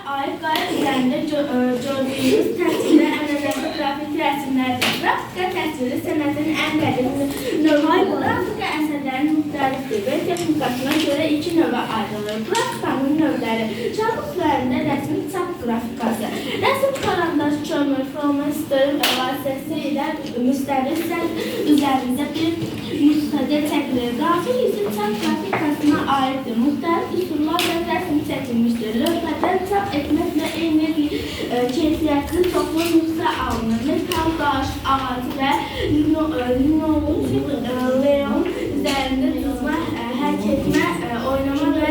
ait qaya üzərində gördüyünüz təsvirə ənənəvi qrafik rəsmlərdir. Qrafika təsviri sənətin ən qədim növü qrafika əsərlərin müxtəlifdir və texnikasına görə iki növə ayrılır. Grafikanın növləri kağız üzərində rəsm çap qrafikası. Rəsm karandaş, kömür, flomaster vasitəsilə müstəqil səth üzərində bir nüsxədə çəkilir. Qafil isə çap grafikasına aiddir. Müxtəlif üsullarla rəsm çəkilmişdir. Lövhədən çap etməklə eyni keyfiyyətli çoxlu nüsxə alınır. Metal, daş, ağac və leon üzərində cızma, hərk etmə, oynama və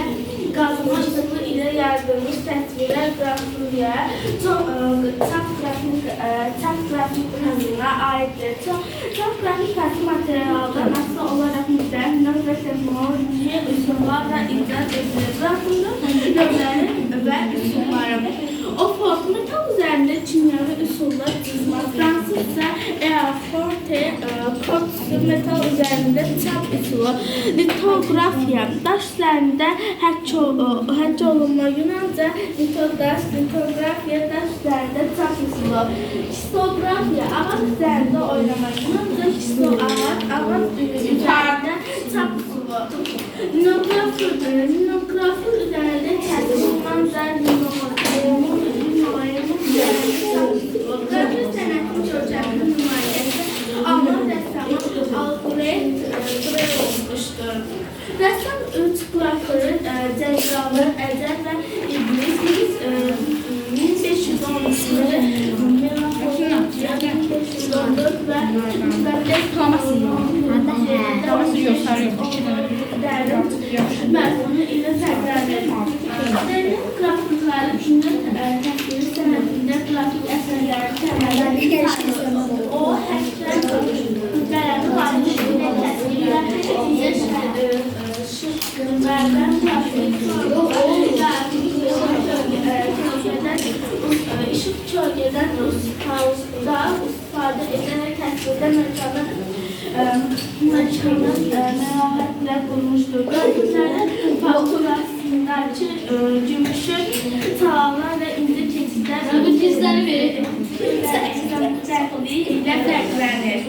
qazma üsulu ilə yaradılmış təsvirlər qrafiyə, çap grafikasına aiddir. Çap grafikası materialdan asılı olaraq müxtəlif növ və texnoloji üsullarla icad edilir. Qrafikanın növləri və üsulları. Ofot, metal üzərində kimyəvi üsulla cızma. Fransızca forte, kortsu, metal üzərində çap üsulu. Litografiya, daş üzərində həkk olunma. Yunanca litodaş, litografiya, daş üzərində çap üsulu. Histografiya, ağac üzərində oynama. Yunanca histoağac, ağac üzərində çap üsulu. Linografur üzərində kəskin. Yunanca qrafik sənətin görkəmli nümayəndəsi Alman rəssamı Albrecht Dürer olmuşdur. Rəssam üç qrafları Cəngavər, Əcəb və İblis 1513-cü Melankoliya 1514 və Müqəddəs məzmunu ilə fərqlənir. Dərin qrafikləri günün təsviri sənətində qrafik əsərlərin təməlləri tanınır. O, həsslər qələmi varlığında təsvirlə şıqqınlardan qrafik işıq kölgədən ustalıqda istifadə edərək təsvirdə məkanı məlahətlə qurmuşdur. Qrafiklərin fakturasındakı gümüşün çalanlar və incə keçidlər ilə fərqlənir.